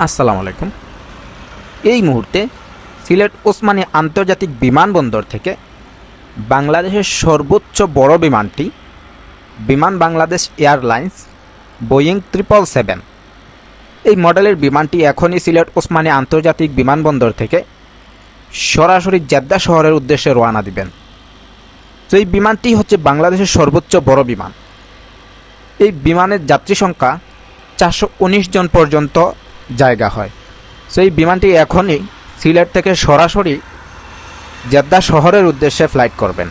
আসসালামু আলাইকুম। এই মুহূর্তে সিলেট ওসমানী আন্তর্জাতিক বিমানবন্দর থেকে বাংলাদেশের সর্বোচ্চ বড় বিমানটি বিমান বাংলাদেশ এয়ারলাইন্স বোয়িং 777 এই মডেলের বিমানটি এখনই সিলেট ওসমানী আন্তর্জাতিক বিমানবন্দর থেকে সরাসরি জেদ্দা শহরের উদ্দেশ্যে রওনা দিবেন। তো এই বিমানটি হচ্ছে বাংলাদেশের সর্বোচ্চ বড় বিমান। এই বিমানের যাত্রী সংখ্যা 419 জন পর্যন্ত জায়গা হয়। সো এই বিমানটি এখনই সিলেট থেকে সরাসরি জেদ্দা শহরের উদ্দেশ্যে ফ্লাইট করবেন।